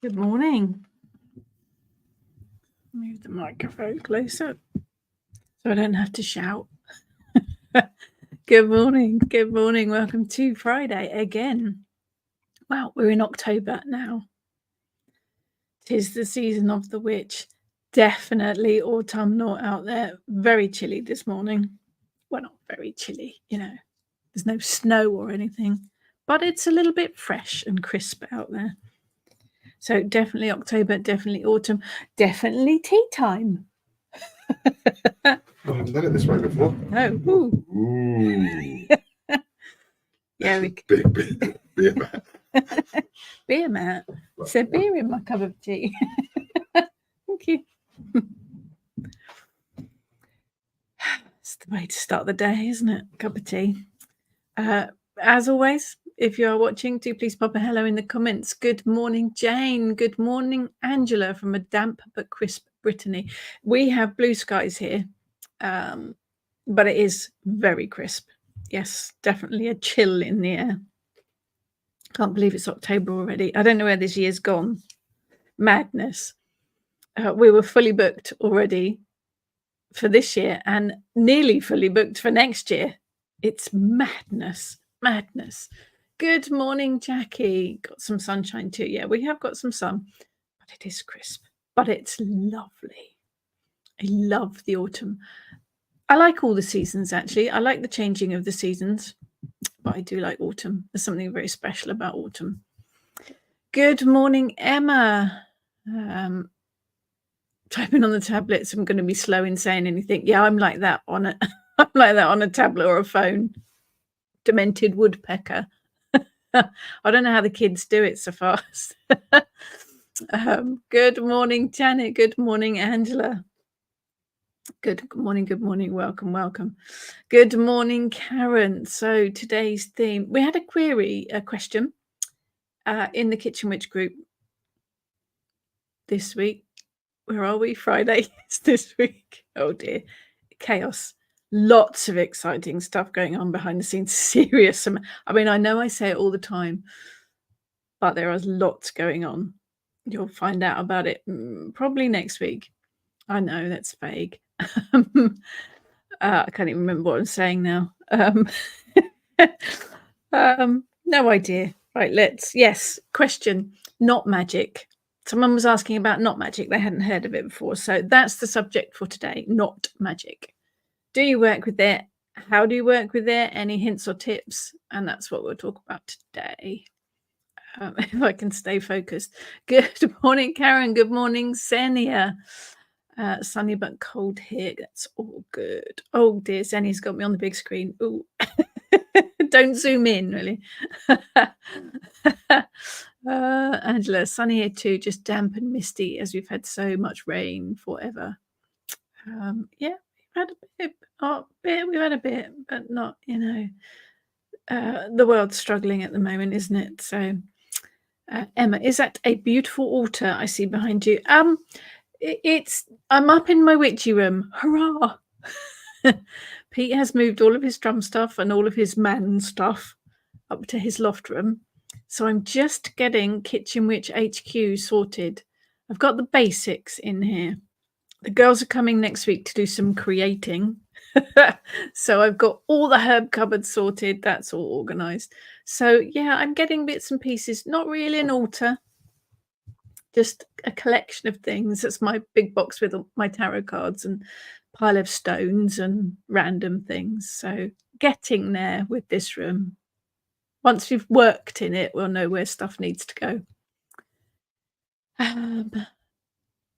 Good morning. Move the microphone closer so I don't have to shout. Good morning. Good morning. Welcome to Friday again. Wow, we're in October now. 'Tis the season of the witch. Definitely autumnal out there. Very chilly this morning. Well, not very chilly, There's no snow or anything, but it's a little bit fresh and crisp out there. So definitely October, definitely autumn, definitely tea time. I haven't done it this way before. No. Ooh. Yeah, Big beer mat. beer mat. So beer in my cup of tea. Thank you. It's the way to start the day, isn't it? Cup of tea. As always, if you are watching, do please pop a hello in the comments. Good morning, Jane. Good morning, Angela from a damp but crisp Brittany. We have blue skies here, but it is very crisp. Yes, definitely a chill in the air. Can't believe it's October already. I don't know where this year's gone. Madness. We were fully booked already for this year and nearly fully booked for next year. It's madness. Good morning, Jackie. Got some sunshine too. Yeah, we have got some sun, but it is crisp. But it's lovely. I love the autumn. I like all the seasons, actually. I like the changing of the seasons, but I do like autumn. There's something very special about autumn. Good morning, Emma. Typing on the tablets, I'm going to be slow in saying anything. Yeah, I'm like that on a I'm like that on a tablet or a phone. Demented woodpecker. I don't know how the kids do it so fast. Good morning, Janet. Good morning, Angela. Good morning. Welcome. Good morning, Karen. So today's theme, we had a question in the Kitchen Witch group this week. Where are we? Friday is this week. Oh dear. Chaos. Lots of exciting stuff going on behind the scenes. Serious. I mean, I know I say it all the time, but there is lots going on. You'll find out about it probably next week. I know that's vague. I can't even remember what I'm saying now. No idea. Right, question. Not magic. Someone was asking about not magic. They hadn't heard of it before. So that's the subject for today, not magic. Do you work with it? How do you work with it? Any hints or tips? And that's what we'll talk about today. If I can stay focused. Good morning, Karen. Good morning, Xenia. Sunny but cold here. That's all good. Oh dear, Xenia's got me on the big screen. Ooh. Don't zoom in, really. Angela, sunny here too, just damp and misty as we've had so much rain forever. Yeah, we've had a bit, but not, the world's struggling at the moment, isn't it? So, Emma, is that a beautiful altar I see behind you? I'm up in my witchy room. Hurrah! Pete has moved all of his drum stuff and all of his man stuff up to his loft room. So I'm just getting Kitchen Witch HQ sorted. I've got the basics in here. The girls are coming next week to do some creating. So I've got all the herb cupboards sorted. That's all organized. So yeah, I'm getting bits and pieces. Not really an altar, just a collection of things. That's my big box with my tarot cards and pile of stones and random things. So getting there with this room. Once we've worked in it, we'll know where stuff needs to go.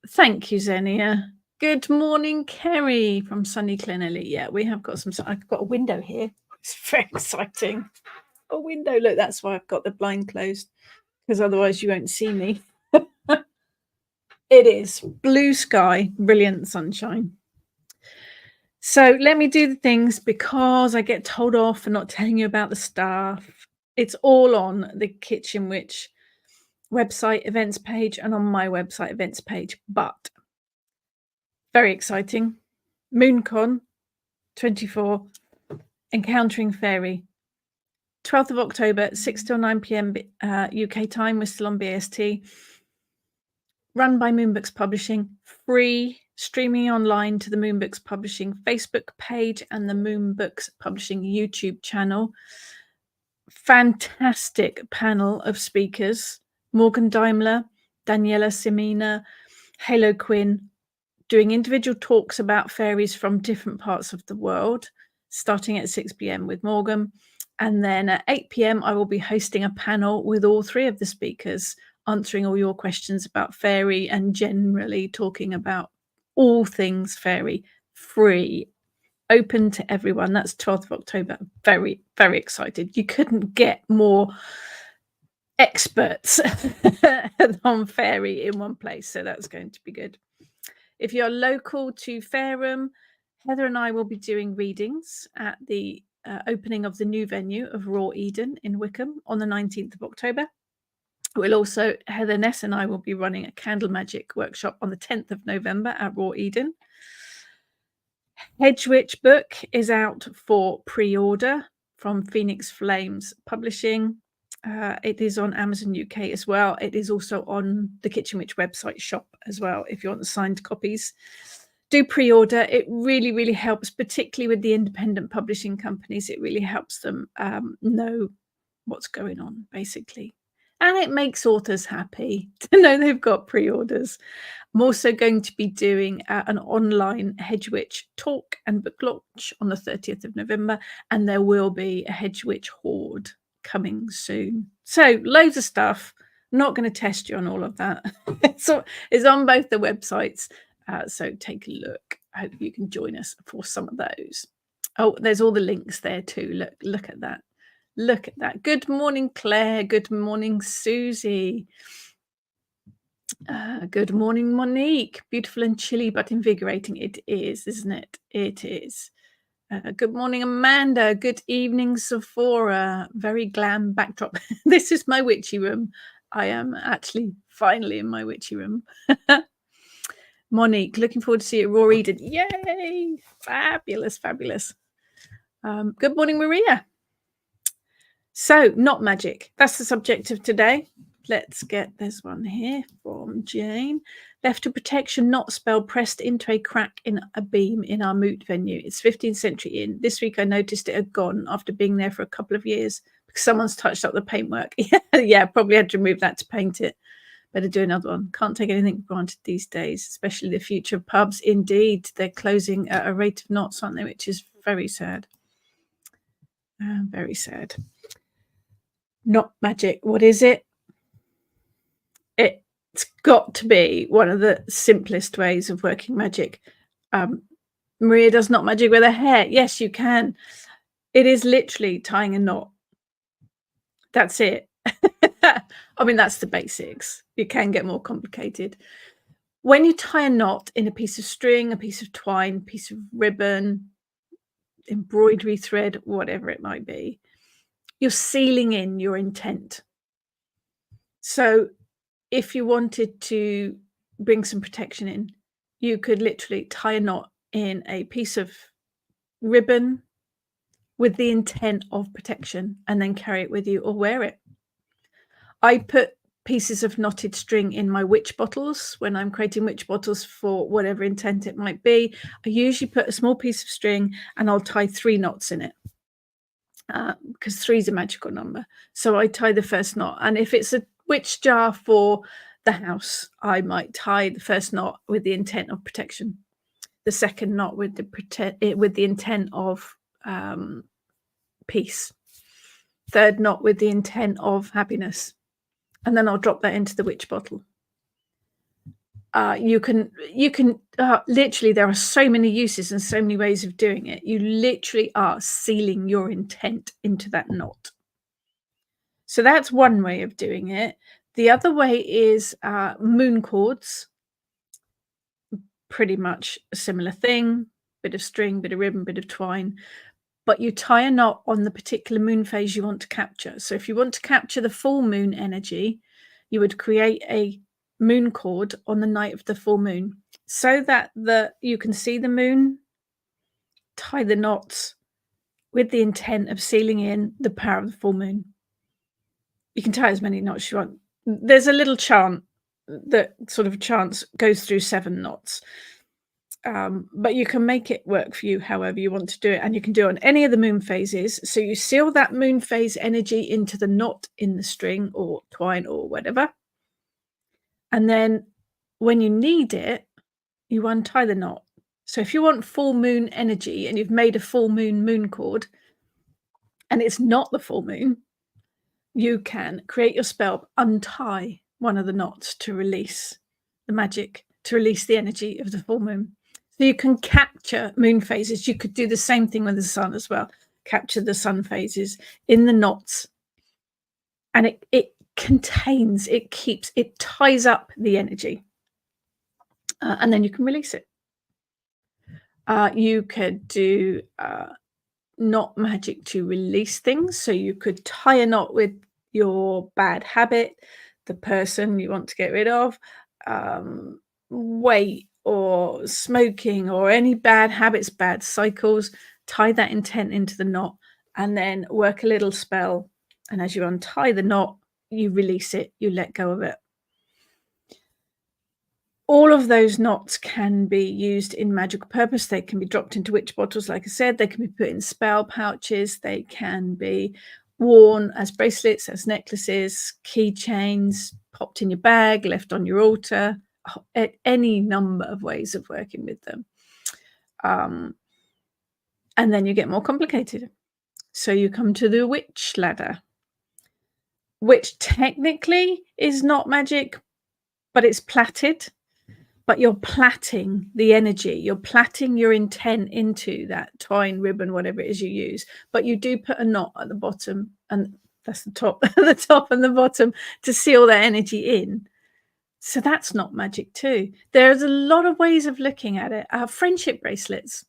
Thank you, Xenia. Good morning, Kerry from Sunny Clenelly. Yeah, we have got some. I've got a window here. It's very exciting. A window. Look, that's why I've got the blind closed, because otherwise you won't see me. It is blue sky, brilliant sunshine. So let me do the things because I get told off for not telling you about the stuff. It's all on the Kitchen Witch website events page and on my website events page, but very exciting. MoonCon 24, Encountering Fairy, 12th of October, 6 till 9 p.m. UK time. We're still on BST. run by Moonbooks Publishing, free, streaming online to the Moonbooks Publishing Facebook page and the Moonbooks Publishing YouTube channel. Fantastic panel of speakers. Morgan Daimler, Daniela Simina, Halo Quinn, doing individual talks about fairies from different parts of the world, starting at 6 p.m. with Morgan. And then at 8 p.m., I will be hosting a panel with all three of the speakers, answering all your questions about fairy and generally talking about all things fairy, free, open to everyone. That's 12th of October. Very, very excited. You couldn't get more experts on fairy in one place. So that's going to be good. If you're local to Fareham, Heather and I will be doing readings at the opening of the new venue of Raw Eden in Wickham on the 19th of October. We'll also, Heather Ness and I will be running a candle magic workshop on the 10th of November at Raw Eden. Hedge Witch book is out for pre-order from Phoenix Flames Publishing. It is on Amazon UK as well. It is also on the Kitchen Witch website shop as well if you want the signed copies. Do pre-order. It really, really helps, particularly with the independent publishing companies. It really helps them know what's going on, basically. And it makes authors happy to know they've got pre-orders. I'm also going to be doing an online Hedge Witch talk and book launch on the 30th of November, and there will be a Hedge Witch hoard coming soon. So loads of stuff. Not going to test you on all of that. It's on both the websites, so take a look. I hope you can join us for some of those. Oh, there's all the links there too. Look at that. Look at that. Good morning, Claire. Good morning, Susie. Good morning, Monique. Beautiful and chilly, but invigorating. It is, isn't it? It is. Good morning, Amanda. Good evening, Sephora. Very glam backdrop. This is my witchy room. I am actually finally in my witchy room. Monique, looking forward to see you at Raw Eden. Yay! Fabulous, fabulous. Good morning, Maria. So, not magic. That's the subject of today. Let's get this one here from Jane. Left to protection, not spell pressed into a crack in a beam in our moot venue. It's 15th century inn. This week I noticed it had gone after being there for a couple of years because someone's touched up the paintwork. Yeah, probably had to remove that to paint it. Better do another one. Can't take anything for granted these days, especially the future of pubs. Indeed, they're closing at a rate of knots, aren't they? Which is very sad. Very sad. Not magic. What is it? It's got to be one of the simplest ways of working magic. Maria does not magic with her hair. Yes, you can. It is literally tying a knot. That's it. I mean, that's the basics. It can get more complicated. When you tie a knot in a piece of string, a piece of twine, piece of ribbon, embroidery thread, whatever it might be, you're sealing in your intent. So if you wanted to bring some protection in, you could literally tie a knot in a piece of ribbon with the intent of protection and then carry it with you or wear it. I put pieces of knotted string in my witch bottles when I'm creating witch bottles for whatever intent it might be. I usually put a small piece of string and I'll tie 3 knots in it because 3 is a magical number. So I tie the first knot, and if it's a witch jar for the house, I might tie the first knot with the intent of protection, the second knot with the intent of peace, third knot with the intent of happiness, and then I'll drop that into the witch bottle. You can literally, there are so many uses and so many ways of doing it. You literally are sealing your intent into that knot. So that's one way of doing it. The other way is moon cords. Pretty much a similar thing. Bit of string, bit of ribbon, bit of twine. But you tie a knot on the particular moon phase you want to capture. So if you want to capture the full moon energy, you would create a moon cord on the night of the full moon so that you can see the moon, tie the knots with the intent of sealing in the power of the full moon. You can tie as many knots as you want. There's a little chant that sort of chants goes through 7 knots. But you can make it work for you however you want to do it, and you can do it on any of the moon phases. So you seal that moon phase energy into the knot in the string or twine or whatever. And then when you need it, you untie the knot. So if you want full moon energy and you've made a full moon cord and it's not the full moon, you can create your spell, untie one of the knots to release the magic, to release the energy of the full moon. So you can capture moon phases. You could do the same thing with the sun as well. Capture the sun phases in the knots. And it contains, it keeps, it ties up the energy. And then you can release it. You could do knot magic to release things. So you could tie a knot with your bad habit, the person you want to get rid of, weight or smoking or any bad habits, bad cycles, tie that intent into the knot and then work a little spell. And as you untie the knot, you release it, you let go of it. All of those knots can be used in magical purpose. They can be dropped into witch bottles, like I said. They can be put in spell pouches. They can be worn as bracelets, as necklaces, keychains, popped in your bag, left on your altar, any number of ways of working with them. And then you get more complicated. So you come to the witch ladder, which technically is not magic, but it's plaited. But you're plaiting the energy, you're plaiting your intent into that twine, ribbon, whatever it is you use. But you do put a knot at the bottom, and that's the top, the top and the bottom to seal that energy in. So that's not magic too. There's a lot of ways of looking at it. Friendship bracelets,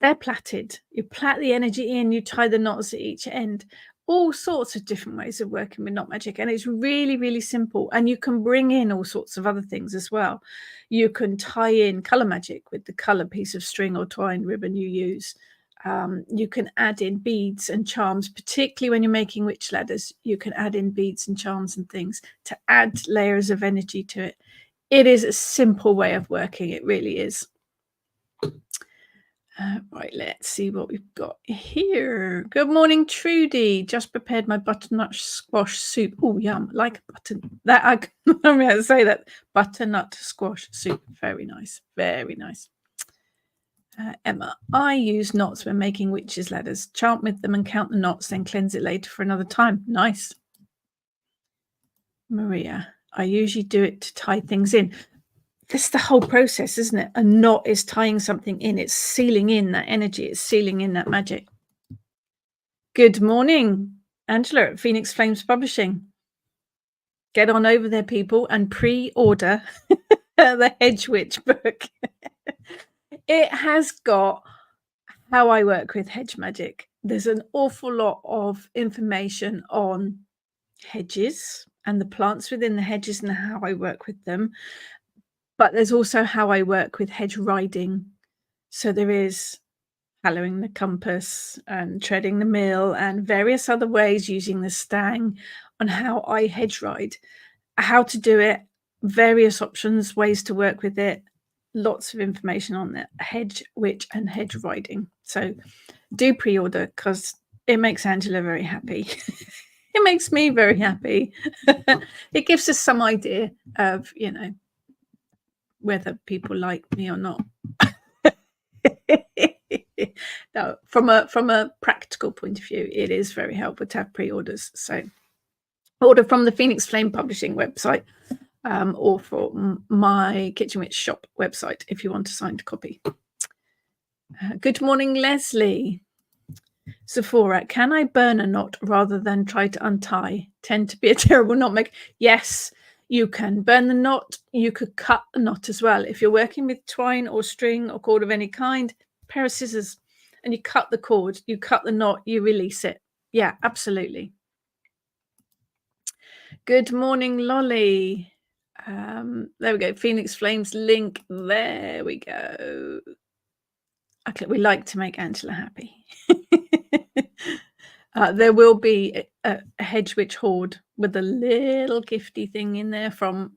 they're plaited. You plait the energy in, you tie the knots at each end. All sorts of different ways of working with knot magic, and it's really, really simple. And you can bring in all sorts of other things as well. You can tie in color magic with the color piece of string or twine ribbon you use. You can add in beads and charms, particularly when you're making witch ladders. You can add in beads and charms and things to add layers of energy to it. It is a simple way of working. It really is. Right, let's see what we've got here. Good morning, Trudy. Just prepared my butternut squash soup. Oh, yum! Like button that I'm going to say that butternut squash soup. Very nice, very nice. Emma, I use knots when making witches' ladders. Chant with them and count the knots, then cleanse it later for another time. Nice. Maria, I usually do it to tie things in. That's the whole process, isn't it? A knot is tying something in. It's sealing in that energy. It's sealing in that magic. Good morning, Angela at Phoenix Flames Publishing. Get on over there, people, and pre-order the Hedge Witch book. It has got how I work with hedge magic. There's an awful lot of information on hedges and the plants within the hedges and how I work with them. But there's also how I work with hedge riding. So there is hallowing the compass and treading the mill and various other ways using the stang on how I hedge ride, how to do it, various options, ways to work with it, lots of information on that hedge witch and hedge riding. So do pre-order because it makes Angela very happy. It makes me very happy. It gives us some idea of, whether people like me or not. No, from a practical point of view, it is very helpful to have pre-orders. So order from the Phoenix Flame Publishing website or from my Kitchen Witch shop website if you want a signed copy. Good morning, Leslie. Sephora, can I burn a knot rather than try to untie? Tend to be a terrible knot maker. Yes, you can burn the knot. You could cut the knot as well. If you're working with twine or string or cord of any kind, pair of scissors, and you cut the cord, you cut the knot, you release it. Yeah, absolutely. Good morning, Lolly. There we go. Phoenix Flames link. There we go. Okay, we like to make Angela happy. There will be a hedge witch hoard with a little gifty thing in there from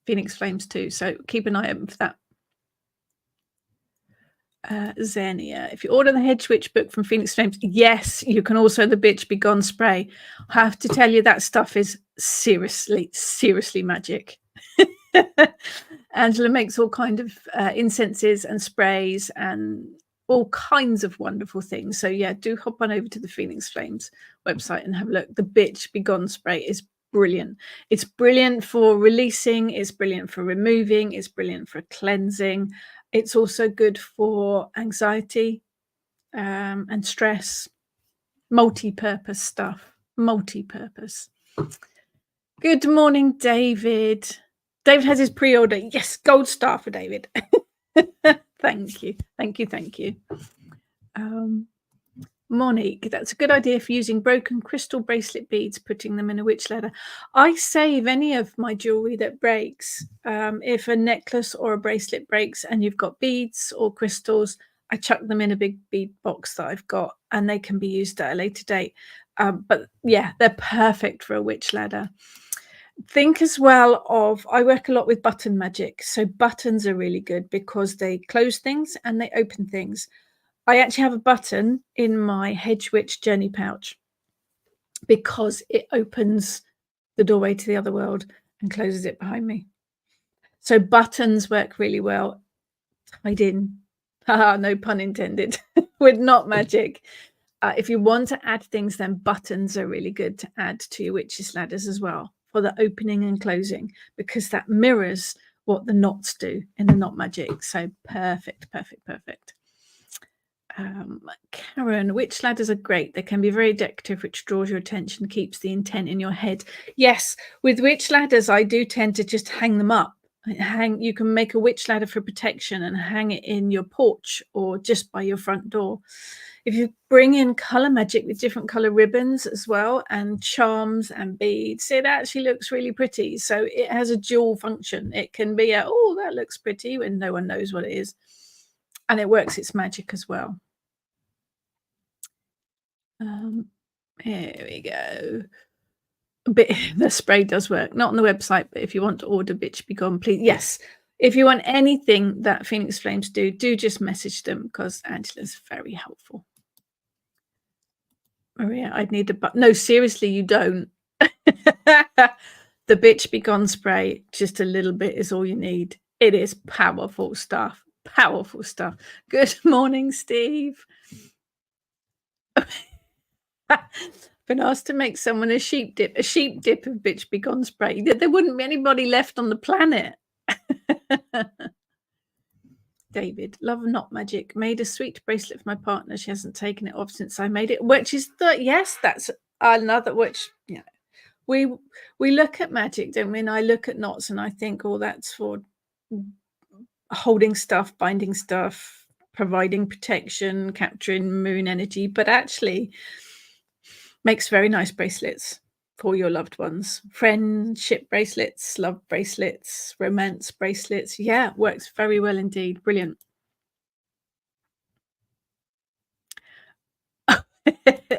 Phoenix Flames too. So keep an eye open for that. Xenia, if you order the Hedge Witch book from Phoenix Flames, yes, you can also the Bitch Be Gone spray. I have to tell you that stuff is seriously magic. Angela makes all kind of incenses and sprays and all kinds of wonderful things. So yeah, do hop on over to the Phoenix Flames website and have a look. The Bitch Be Gone spray is brilliant. It's brilliant for releasing, it's brilliant for removing, it's brilliant for cleansing. It's also good for anxiety and stress. Multi-purpose stuff. Multi-purpose. Good morning, David. David has his pre-order. Yes, gold star for David. Thank you. Thank you. Thank you. Monique, that's a good idea for using broken crystal bracelet beads, putting them in a witch ladder. I save any of my jewelry that breaks. If a necklace or a bracelet breaks and you've got beads or crystals, I chuck them in a big bead box that I've got and they can be used at a later date. But yeah, they're perfect for a witch ladder. Think as well of, I work a lot with button magic. So buttons are really good because they close things and they open things. I actually have a button in my Hedge Witch journey pouch because it opens the doorway to the other world and closes it behind me. So buttons work really well tied in. No pun intended. With not magic. If you want to add things, then buttons are really good to add to your witches' ladders as well for the opening and closing, because that mirrors what the knots do in the knot magic. So perfect. Karen, witch ladders are great. They can be very decorative, which draws your attention, keeps the intent in your head. Yes, with witch ladders, I do tend to just hang them up. You can make a witch ladder for protection and hang it in your porch or just by your front door. If you bring in color magic with different color ribbons as well and charms and beads, it actually looks really pretty. So it has a dual function. It can be oh, that looks pretty when no one knows what it is. And it works its magic as well. Here we go. The spray does work, not on the website, but if you want to order Bitch Be Gone, please. Yes, if you want anything that Phoenix Flames do just message them because Angela's very helpful. Maria, I'd need a but. No, seriously, you don't. The Bitch Be Gone spray, just a little bit is all you need. It is powerful stuff. Powerful stuff. Good morning, Steve. Been asked to make someone a sheep dip of Bitch Be Gone spray. There wouldn't be anybody left on the planet. David, love knot magic. Made a sweet bracelet for my partner. She hasn't taken it off since I made it. Which is yes, that's another which we look at magic, don't we? And I look at knots and I think, oh, that's for holding stuff, binding stuff, providing protection, capturing moon energy, but actually makes very nice bracelets for your loved ones. Friendship bracelets, love bracelets, romance bracelets. Yeah, works very well indeed. Brilliant.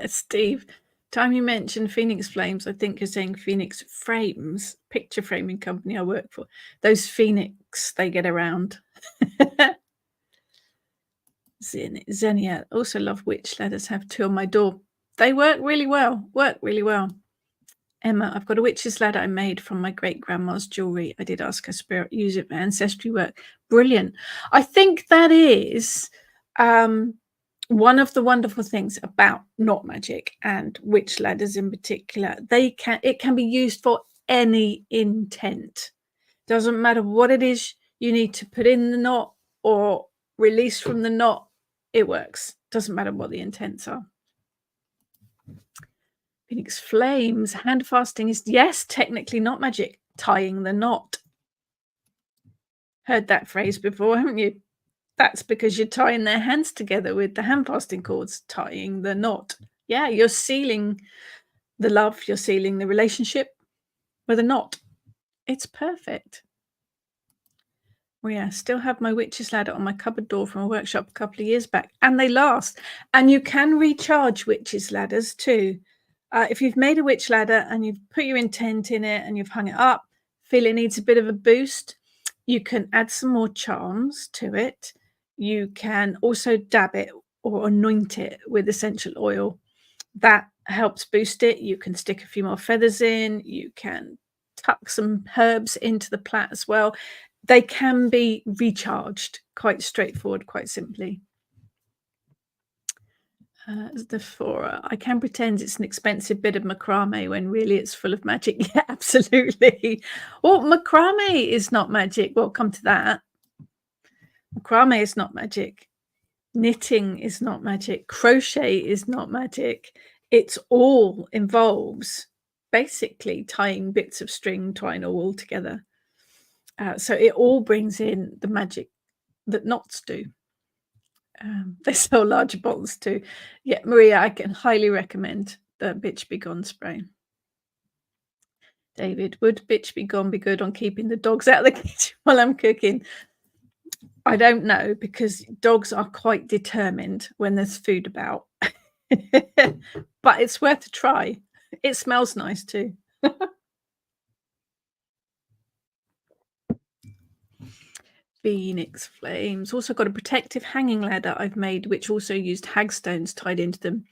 Steve, time you mentioned Phoenix Flames, I think you're saying Phoenix Frames, picture framing company I work for. Those Phoenix, they get around. Xenia, also love witch ladders, have two on my door. They work really well. Emma, I've got a witch's ladder I made from my great-grandma's jewelry. I did ask her spirit use it for ancestry work. Brilliant. I think that is one of the wonderful things about knot magic and witch ladders in particular. It can be used for any intent. Doesn't matter what it is you need to put in the knot or release from the knot. It works. Doesn't matter what the intents are. Phoenix Flames, hand fasting is, yes, technically not magic. Tying the knot. Heard that phrase before, haven't you? That's because you're tying their hands together with the hand fasting cords, tying the knot. Yeah, you're sealing the love, you're sealing the relationship with a knot. It's perfect. Well, yeah, still have my witch's ladder on my cupboard door from a workshop a couple of years back, and they last. And you can recharge witch's ladders too. If you've made a witch ladder and you've put your intent in it and you've hung it up, feel it needs a bit of a boost, you can add some more charms to it. You can also dab it or anoint it with essential oil. That helps boost it. You can stick a few more feathers in. You can tuck some herbs into the plait as well. They can be recharged, quite straightforward, quite simply. The fora. I can pretend it's an expensive bit of macrame when really it's full of magic. Yeah, absolutely. Well, macrame is not magic. Well, come to that. Macrame is not magic. Knitting is not magic. Crochet is not magic. It's all involves basically tying bits of string, twine, or wool together. So it all brings in the magic that knots do. They sell larger bottles too. Yeah, Maria, I can highly recommend the Bitch Be Gone spray. David, would Bitch Be Gone be good on keeping the dogs out of the kitchen while I'm cooking? I don't know, because dogs are quite determined when there's food about. But it's worth a try. It smells nice too. Phoenix Flames. Also got a protective hanging ladder I've made, which also used hagstones tied into them.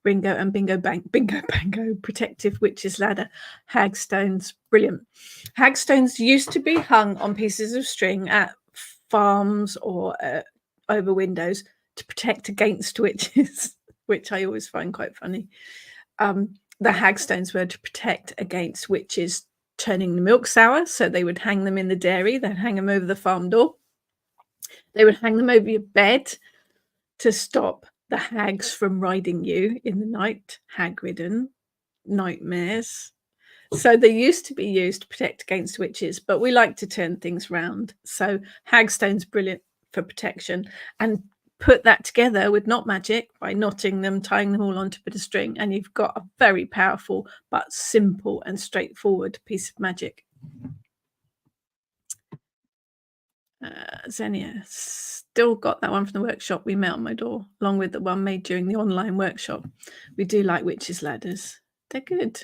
Ringo and Bingo Bango, protective witch's ladder, hagstones, brilliant. Hagstones used to be hung on pieces of string at farms or over windows to protect against witches, which I always find quite funny. The hagstones were to protect against witches turning the milk sour, so they would hang them in the dairy, they'd hang them over the farm door, they would hang them over your bed to stop the hags from riding you in the night, hag-ridden, nightmares. So they used to be used to protect against witches, but we like to turn things round. So hagstone's brilliant for protection. And put that together with knot magic by knotting them, tying them all onto a bit of string, and you've got a very powerful but simple and straightforward piece of magic. Xenia, still got that one from the workshop we met on my door, along with the one made during the online workshop. We do like witches' ladders. They're good.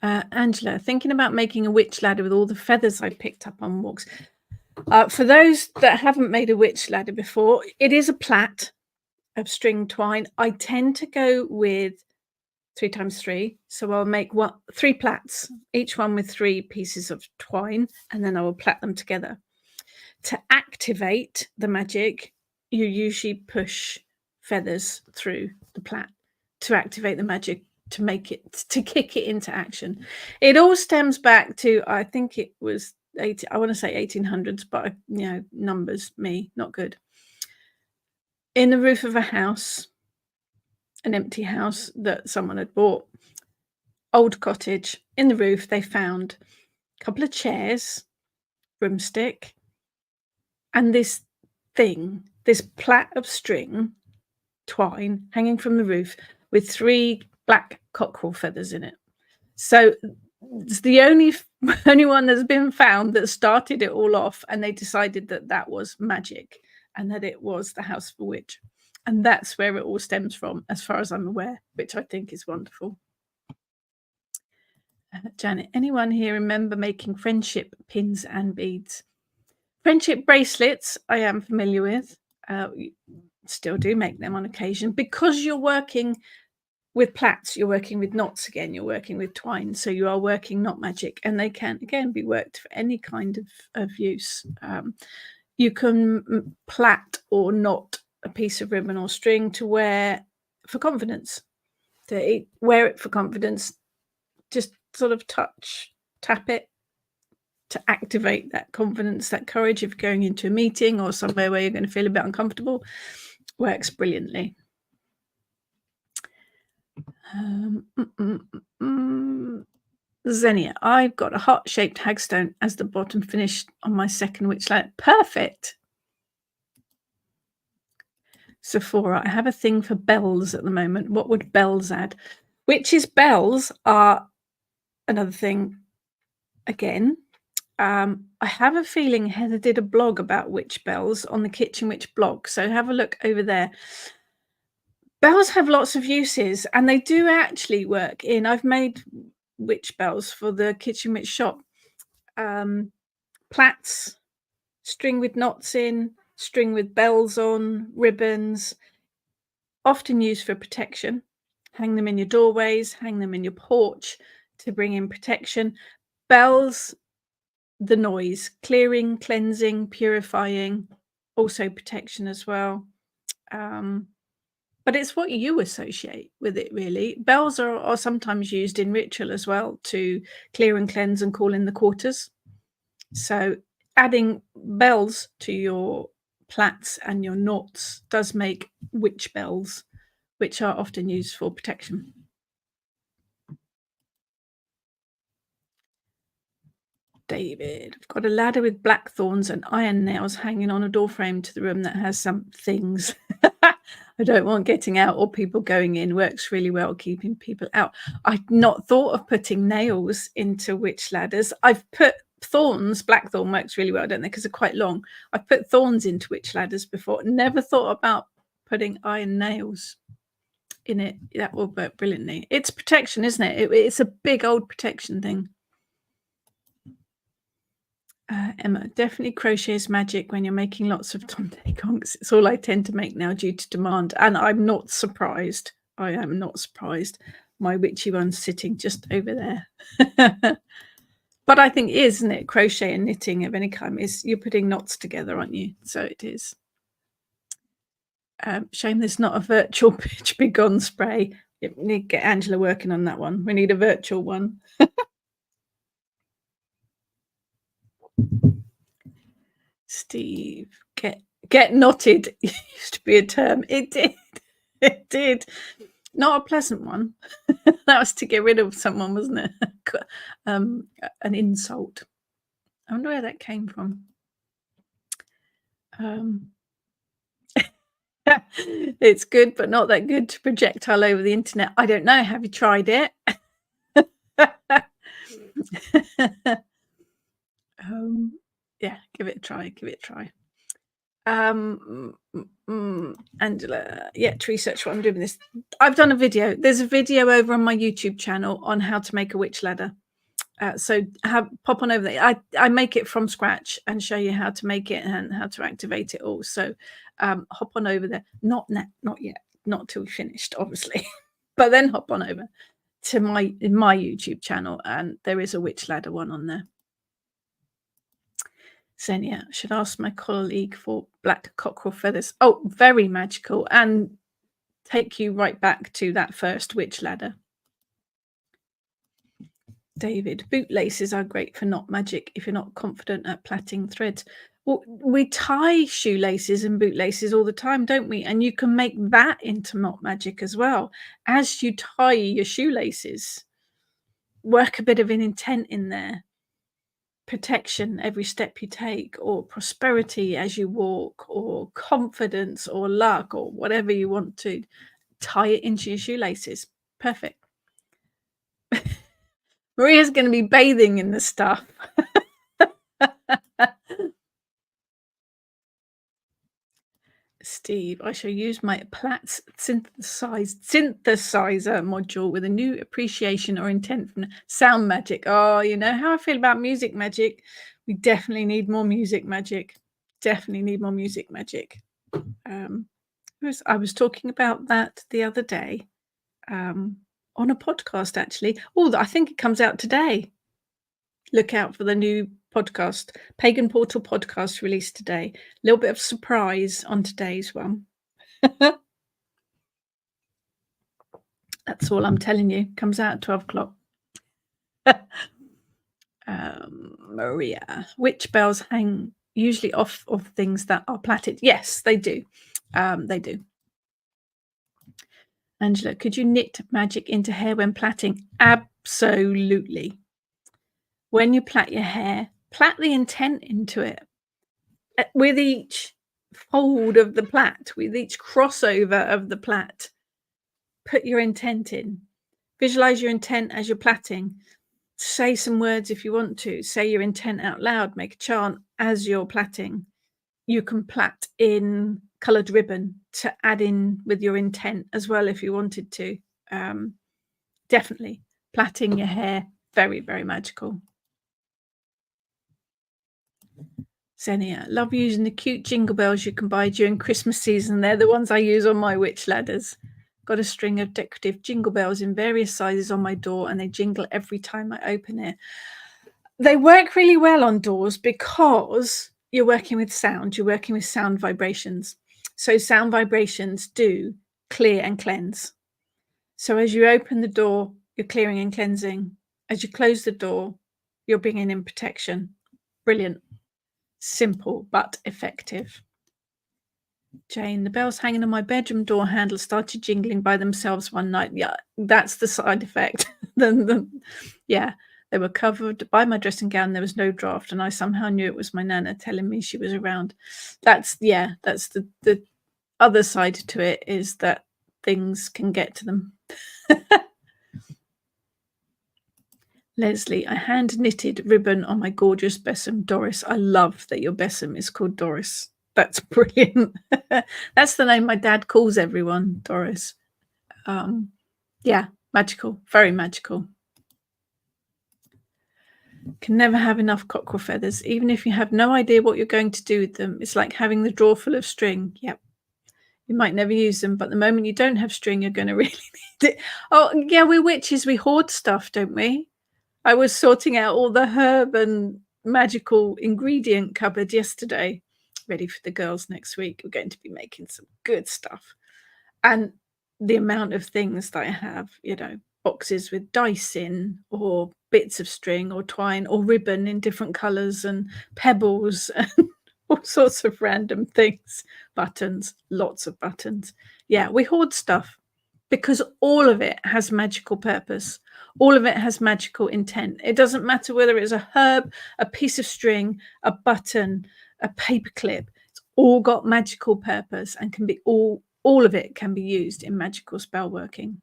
Angela, thinking about making a witch ladder with all the feathers I picked up on walks. For those that haven't made a witch ladder before, it is a plait of string twine. I tend to go with 3 times 3. So I'll make 3 plaits, each one with 3 pieces of twine, and then I will plait them together. To activate the magic, you usually push feathers through the plait to activate the magic, to make it, to kick it into action. It all stems back to, I think it was I want to say 1800s, but numbers, me, not good. In the roof of a house, an empty house that someone had bought, old cottage, in the roof they found a couple of chairs, broomstick, and this plait of string twine hanging from the roof with 3 black cockerel feathers in it. So it's the only one that's been found that started it all off, and they decided that that was magic and that it was the house of a witch. And that's where it all stems from, as far as I'm aware, which I think is wonderful. Janet, anyone here remember making friendship pins and beads? Friendship bracelets, I am familiar with. Still do make them on occasion. Because you're working with plaits, you're working with knots again, you're working with twine. So you are working knot magic, and they can, again, be worked for any kind of use. You can plait or knot a piece of ribbon or string to wear for confidence. To wear it for confidence, just sort of tap it to activate that confidence, that courage if you're going into a meeting or somewhere where you're going to feel a bit uncomfortable. Works brilliantly. Xenia, I've got a heart-shaped hagstone as the bottom finish on my second witch ladder. Perfect. Sephora, I have a thing for bells at the moment. What would bells add? Witches' bells are another thing again. I have a feeling Heather did a blog about witch bells on the Kitchen Witch blog, so have a look over there. Bells have lots of uses, and they do actually work in I've made witch bells for the Kitchen Witch shop. Plaits, string with knots in, string with bells on, ribbons, often used for protection. Hang them in your doorways, hang them in your porch to bring in protection. Bells, the noise, clearing, cleansing, purifying, also protection as well. But it's what you associate with it, really. Bells are sometimes used in ritual as well to clear and cleanse and call in the quarters. So adding bells to your plaits and your knots does make witch bells, which are often used for protection. David, I've got a ladder with black thorns and iron nails hanging on a door frame to the room that has some things. I don't want getting out or people going in. Works really well keeping people out. I'd not thought of putting nails into witch ladders. I've put thorns. Blackthorn works really well, don't they? Because they're quite long. I've put thorns into witch ladders before. Never thought about putting iron nails in it. That will work brilliantly. It's protection, isn't it? It's a big old protection thing. Emma, definitely crochet is magic when you're making lots of Tonte conks. It's all I tend to make now due to demand. And I'm not surprised. I am not surprised. My witchy one's sitting just over there. But I think isn't it? Crochet and knitting of any kind is you're putting knots together, aren't you? So it is. Shame there's not a virtual pitch big on spray. We need to get Angela working on that one. We need a virtual one. Steve, get knotted used to be a term. It did. It did. Not a pleasant one. That was to get rid of someone, wasn't it? An insult. I wonder where that came from. It's good, but not that good to projectile over the internet. I don't know. Have you tried it? Yeah, give it a try. Give it a try. Angela, to research what I'm doing this. I've done a video. There's a video over on my YouTube channel on how to make a witch ladder. So pop on over there. I make it from scratch and show you how to make it and how to activate it all. So hop on over there. Not yet. Not till we finished, obviously. But then hop on over to my YouTube channel, and there is a witch ladder one on there. Xenia, should ask my colleague for black cockerel feathers. Oh, very magical, and take you right back to that first witch ladder. David, bootlaces are great for knot magic if you're not confident at plaiting threads. Well, we tie shoelaces and bootlaces all the time, don't we? And you can make that into knot magic as well. As you tie your shoelaces, work a bit of an intent in there. Protection every step you take, or prosperity as you walk, or confidence or luck, or whatever you want to. Tie it into your shoelaces. Perfect. Maria's going to be bathing in the stuff. Steve, I shall use my Platts synthesizer module with a new appreciation or intent from sound magic. Oh, you know how I feel about music magic. We definitely need more music magic. Definitely need more music magic. I was talking about that the other day on a podcast, actually. Oh, I think it comes out today. Look out for the new podcast, Pagan Portal podcast released today. A little bit of surprise on today's one. That's all I'm telling you. Comes out at 12 o'clock. Maria, witch bells hang usually off of things that are plaited. Yes, they do. They do. Angela, could you knit magic into hair when plaiting? Absolutely. When you plait your hair, plait the intent into it. With each fold of the plait, with each crossover of the plait, put your intent in. Visualize your intent as you're plaiting. Say some words if you want to. Say your intent out loud. Make a chant as you're plaiting. You can plait in coloured ribbon to add in with your intent as well if you wanted to. Definitely. Plaiting your hair, very, very magical. Xenia, love using the cute jingle bells you can buy during Christmas season. They're the ones I use on my witch ladders. Got a string of decorative jingle bells in various sizes on my door, and they jingle every time I open it. They work really well on doors because you're working with sound. You're working with sound vibrations. So sound vibrations do clear and cleanse. So as you open the door, you're clearing and cleansing. As you close the door, you're bringing in protection. Brilliant. Simple but effective. Jane, the bells hanging on my bedroom door handle started jingling by themselves one night. Yeah, that's the side effect. Yeah, they were covered by my dressing gown. There was no draft, and I somehow knew it was my nana telling me she was around. That's the other side to it, is that things can get to them. Leslie, I hand knitted ribbon on my gorgeous besom. Doris, I love that your besom is called Doris. That's brilliant. That's the name my dad calls everyone, Doris. Yeah, magical, very magical. Can never have enough cockerel feathers, even if you have no idea what you're going to do with them. It's like having the drawer full of string. Yep. You might never use them, but the moment you don't have string, you're going to really need it. Oh, yeah, we're witches. We hoard stuff, don't we? I was sorting out all the herb and magical ingredient cupboard yesterday, ready for the girls next week. We're going to be making some good stuff. And the amount of things that I have, boxes with dice in, or bits of string or twine or ribbon in different colours and pebbles and all sorts of random things. Buttons, lots of buttons. Yeah, we hoard stuff because all of it has magical purpose. All of it has magical intent. It doesn't matter whether it's a herb, a piece of string, a button, a paperclip. It's all got magical purpose and can be all of it can be used in magical spell working.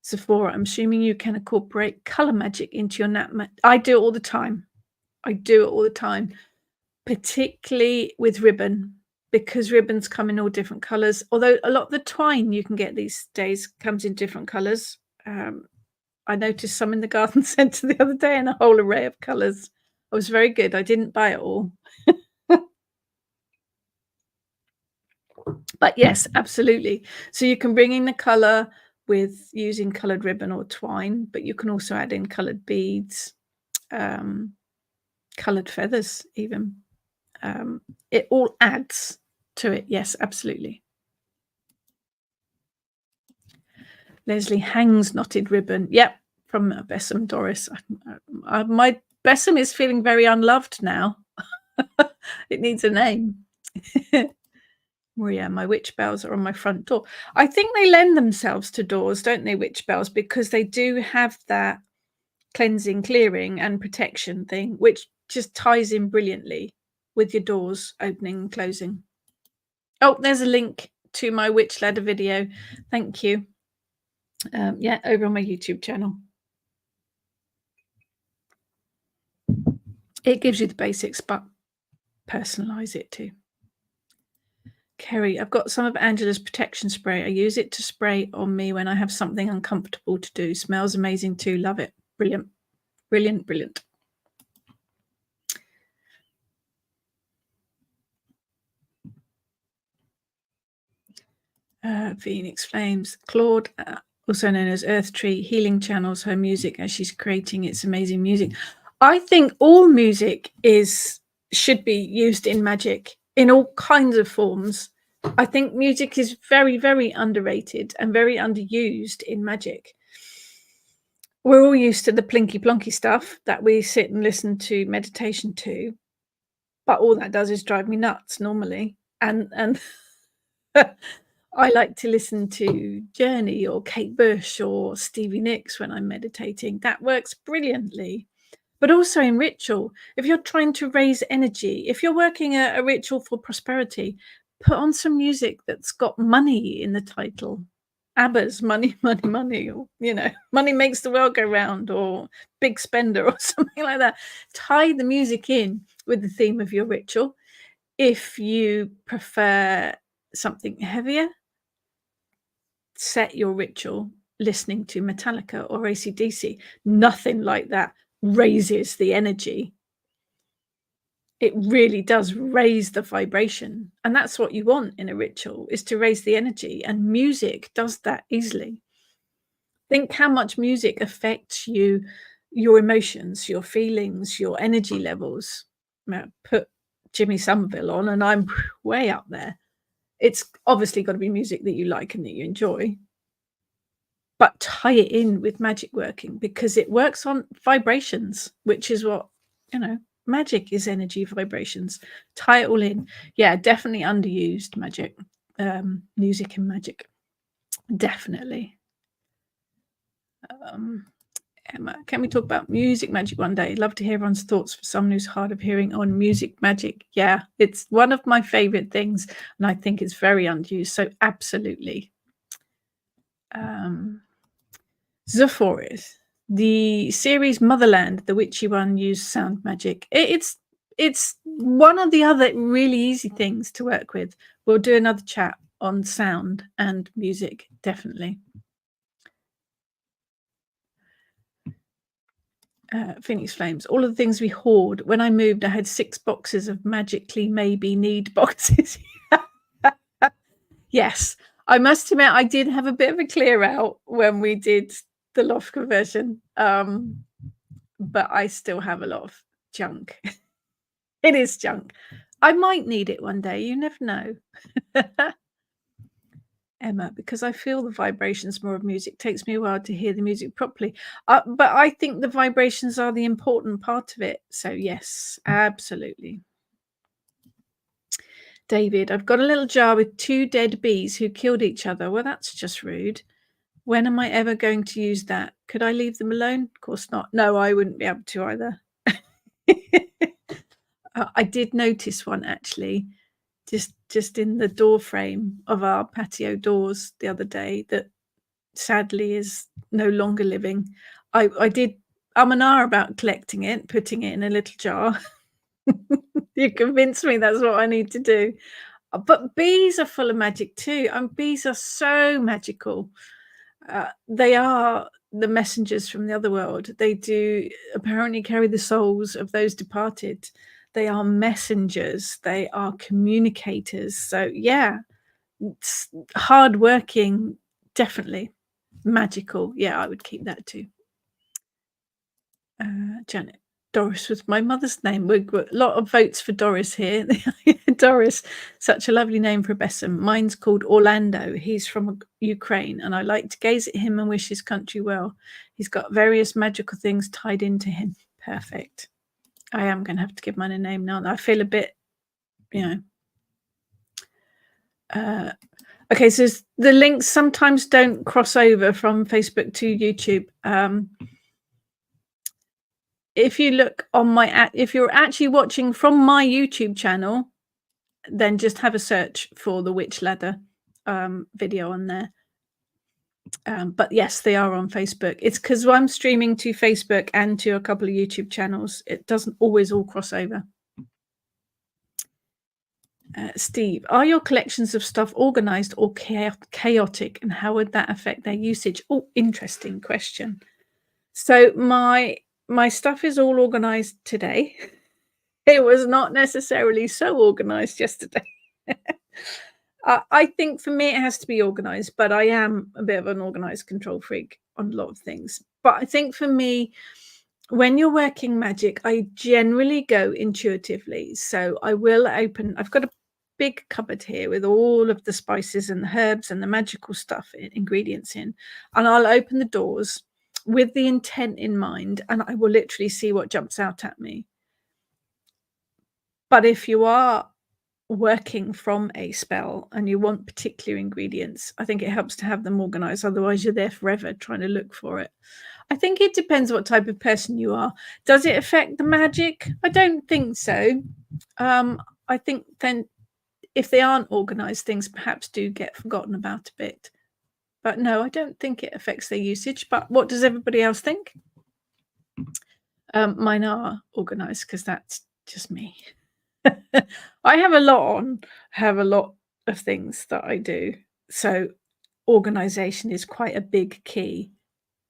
Sephora, I'm assuming you can incorporate color magic into your nap. I do it all the time. Particularly with ribbon, because ribbons come in all different colors. Although a lot of the twine you can get these days comes in different colors. I noticed some in the garden centre the other day in a whole array of colors. I was very good. I didn't buy it all. But yes, absolutely. So you can bring in the color with using colored ribbon or twine, but you can also add in colored beads, colored feathers even. It all adds to it. Yes, absolutely. Leslie, hangs knotted ribbon. Yep, from Besom, Doris. My Besom is feeling very unloved now. It needs a name. Maria, my witch bells are on my front door. I think they lend themselves to doors, don't they, witch bells? Because they do have that cleansing, clearing and protection thing, which just ties in brilliantly with your doors opening and closing. Oh, there's a link to my witch ladder video. Thank you. Yeah, over on my YouTube channel. It gives you the basics, but personalize it too. Kerry, I've got some of Angela's protection spray. I use it to spray on me when I have something uncomfortable to do. Smells amazing too. Love it. Brilliant. Brilliant, brilliant. Phoenix Flames. Claude, also known as Earth Tree, healing channels her music as she's creating its amazing music. I think all music should be used in magic in all kinds of forms. I think music is very, very underrated and very underused in magic. We're all used to the plinky plonky stuff that we sit and listen to meditation to, but all that does is drive me nuts normally. And I like to listen to Journey or Kate Bush or Stevie Nicks when I'm meditating. That works brilliantly. But also in ritual, if you're trying to raise energy, if you're working a ritual for prosperity, put on some music that's got money in the title. ABBA's Money, Money, Money, or, Money Makes the World Go Round, or Big Spender, or something like that. Tie the music in with the theme of your ritual. If you prefer something heavier, set your ritual listening to Metallica or AC/DC. Nothing like that raises the energy. It really does raise the vibration, and that's what you want in a ritual, is to raise the energy, and music does that easily. Think how much music affects you, your emotions, your feelings, your energy levels. Now, put Jimmy Somerville on, and I'm way up there. It's obviously got to be music that you like and that you enjoy, but tie it in with magic working because it works on vibrations, which is what, magic is energy vibrations. Tie it all in. Yeah, definitely underused magic, music and magic. Definitely. Emma, can we talk about music magic one day? Love to hear everyone's thoughts for someone who's hard of hearing on music magic. Yeah, it's one of my favorite things, and I think it's very underused. So absolutely. The Forest, the series Motherland, the witchy one, used sound magic. It's one of the other really easy things to work with. We'll do another chat on sound and music, definitely. Phoenix Flames, all of the things we hoard. When I moved, I had 6 boxes of magically maybe need boxes. Yes, I must admit I did have a bit of a clear out when we did the loft conversion, but I still have a lot of junk. It is junk. I might need it one day, you never know. Emma, because I feel the vibrations more of music, takes me a while to hear the music properly. But I think the vibrations are the important part of it. So yes, absolutely. David, I've got a little jar with 2 dead bees who killed each other. Well, that's just rude. When am I ever going to use that? Could I leave them alone? Of course not. No, I wouldn't be able to either. I did notice one actually, just in the door frame of our patio doors the other day that sadly is no longer living. I did and ah about collecting it, putting it in a little jar. You convinced me that's what I need to do. But bees are full of magic too, and bees are so magical. They are the messengers from the other world. They do apparently carry the souls of those departed. They are messengers. They are communicators. So yeah, it's hardworking, definitely magical. Yeah, I would keep that too. Janet. Doris was my mother's name. We've got a lot of votes for Doris here. Doris, such a lovely name for a besom. Mine's called Orlando. He's from Ukraine, and I like to gaze at him and wish his country well. He's got various magical things tied into him. Perfect. I am going to have to give mine a name now. I feel a bit, okay, so the links sometimes don't cross over from Facebook to YouTube. If you look on if you're actually watching from my YouTube channel, then just have a search for the Witch Ladder video on there. But yes, they are on Facebook. It's because I'm streaming to Facebook and to a couple of YouTube channels. It doesn't always all cross over. Steve, are your collections of stuff organized or chaotic, and how would that affect their usage? Oh, interesting question. So my stuff is all organized today. It was not necessarily so organized yesterday. I think for me it has to be organized, but I am a bit of an organized control freak on a lot of things. But I think for me, when you're working magic, I generally go intuitively. So I will open, I've got a big cupboard here with all of the spices and the herbs and the magical stuff, ingredients in, and I'll open the doors with the intent in mind, and I will literally see what jumps out at me. But if you are working from a spell and you want particular ingredients, I think it helps to have them organized. Otherwise, you're there forever trying to look for it. I think it depends what type of person you are. Does it affect the magic? I don't think so. I think then if they aren't organized, things perhaps do get forgotten about a bit. But no, I don't think it affects their usage. But what does everybody else think? Mine are organized because that's just me. I have a lot on, have a lot of things that I do. So organization is quite a big key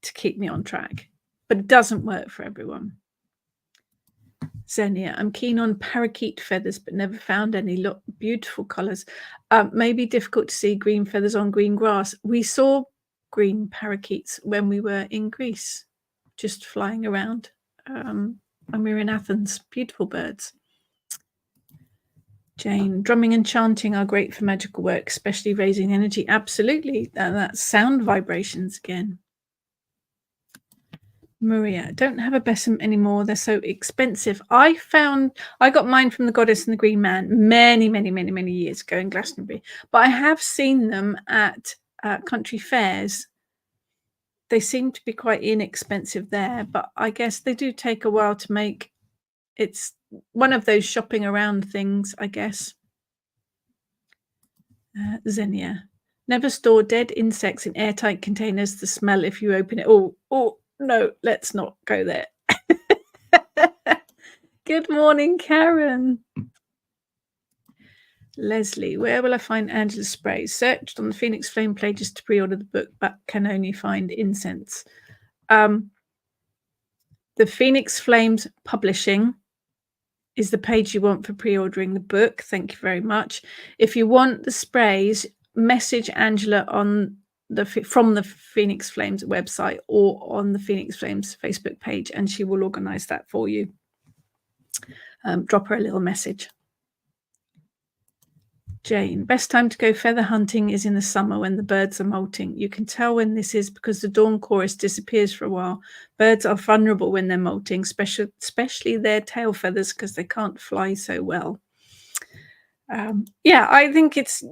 to keep me on track, but it doesn't work for everyone. Xenia, I'm keen on parakeet feathers, but never found any. Look, beautiful colors. Maybe difficult to see green feathers on green grass. We saw green parakeets when we were in Greece, just flying around when we were in Athens. Beautiful birds. Jane, drumming and chanting are great for magical work, especially raising energy. Absolutely. That's sound vibrations again. Maria, don't have a besom anymore. They're so expensive. I got mine from the Goddess and the Green Man many years ago in Glastonbury, but I have seen them at country fairs. They seem to be quite inexpensive there, but I guess they do take a while to make. It's one of those shopping around things, I guess. Xenia, never store dead insects in airtight containers. The smell if you open it. Oh, no, let's not go there. Good morning, Karen. Leslie, where will I find Angela's sprays? Searched on the Phoenix Flame pages to pre-order the book, but can only find incense. The Phoenix Flames Publishing is the page you want for pre-ordering the book. Thank you very much. If you want the sprays, message Angela on from the Phoenix Flames website or on the Phoenix Flames Facebook page, and she will organize that for you. Drop her a little message. Jane, best time to go feather hunting is in the summer when the birds are molting. You can tell when this is because the dawn chorus disappears for a while. Birds are vulnerable when they're molting, especially their tail feathers because they can't fly so well. Yeah, I think it's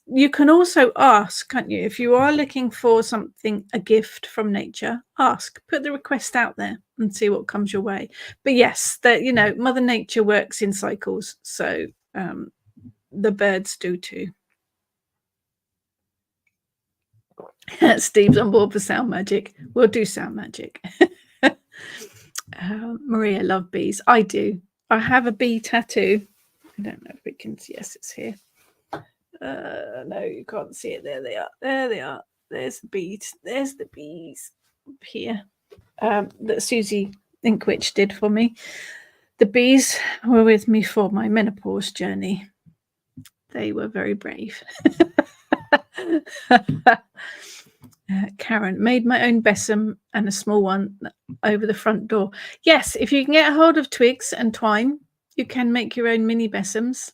you can also ask, can't you? If you are looking for something, a gift from nature, ask, put the request out there and see what comes your way. But yes, that Mother Nature works in cycles, so the birds do too. Steve's on board for sound magic. We'll do sound magic. Maria, love bees. I do. I have a bee tattoo. I don't know if we can see. Yes, it's here. No, you can't see it. There they are. There they are. There's the bees. There's the bees up here that Susie Inkwitch did for me. The bees were with me for my menopause journey. They were very brave. Karen, made my own besom and a small one over the front door. Yes, if you can get a hold of twigs and twine, you can make your own mini besoms.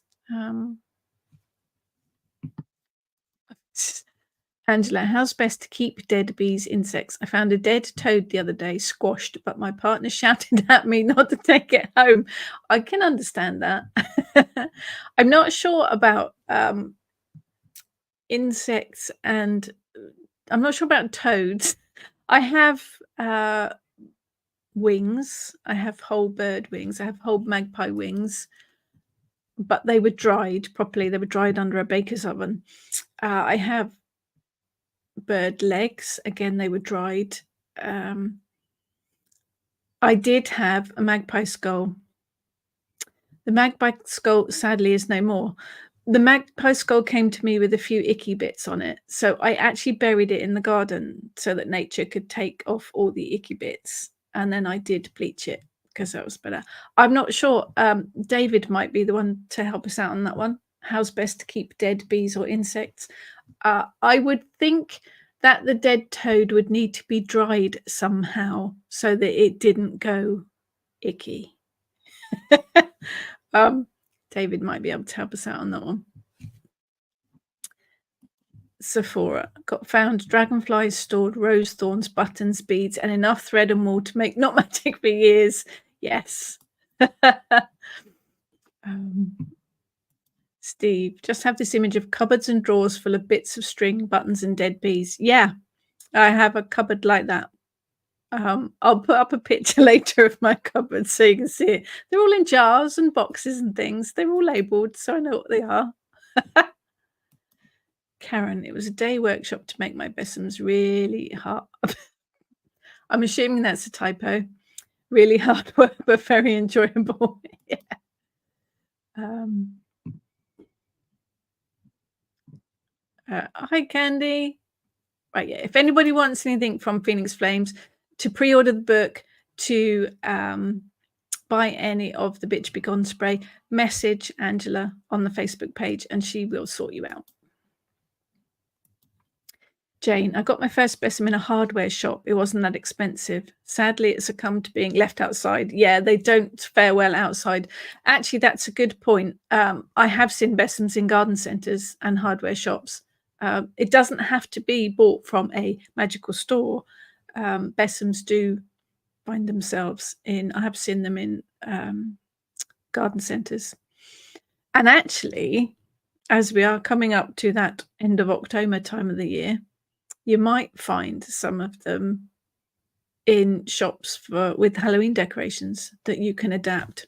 Angela, how's best to keep dead bees, insects? I found a dead toad the other day, squashed, but my partner shouted at me not to take it home. I can understand that. I'm not sure about insects, and I'm not sure about toads. I have wings. I have whole bird wings. I have whole magpie wings, but they were dried properly. They were dried under a baker's oven. I have bird legs. Again, they were dried. I did have a magpie skull. The magpie skull sadly is no more. The magpie skull came to me with a few icky bits on it, so I actually buried it in the garden so that nature could take off all the icky bits, and then I did bleach it because that was better. I'm not sure. David might be the one to help us out on that one. How's best to keep dead bees or insects? I would think that the dead toad would need to be dried somehow so that it didn't go icky. David might be able to help us out on that one. Sephora found dragonflies, stored rose thorns, buttons, beads, and enough thread and wool to make not magic for years. Yes. Steve, just have this image of cupboards and drawers full of bits of string, buttons, and dead bees. Yeah, I have a cupboard like that. I'll put up a picture later of my cupboard so you can see it. They're all in jars and boxes and things. They're all labelled, so I know what they are. Karen, it was a day workshop to make my besoms really hard. I'm assuming that's a typo. Really hard work, but very enjoyable. Yeah. Hi, Candy. Right, yeah. If anybody wants anything from Phoenix Flames, to pre-order the book, to buy any of the Bitch Be Gone spray, message Angela on the Facebook page and she will sort you out. Jane, I got my first specimen in a hardware shop. It wasn't that expensive. Sadly, it succumbed to being left outside. Yeah, they don't fare well outside. Actually, that's a good point. I have seen specimens in garden centres and hardware shops. It doesn't have to be bought from a magical store. Specimens do find themselves in, I have seen them in garden centres. And actually, as we are coming up to that end of October time of the year, you might find some of them in shops with Halloween decorations that you can adapt.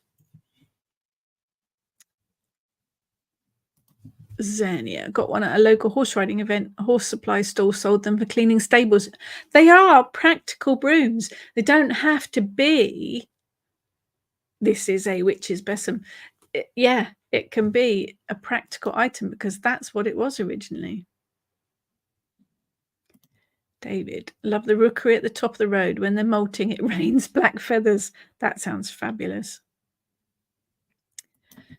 Xenia, got one at a local horse riding event. A horse supply store sold them for cleaning stables. They are practical brooms. They don't have to be, this is a witch's besom. Yeah, it can be a practical item because that's what it was originally. David, love the rookery at the top of the road. When they're molting, it rains black feathers. That sounds fabulous.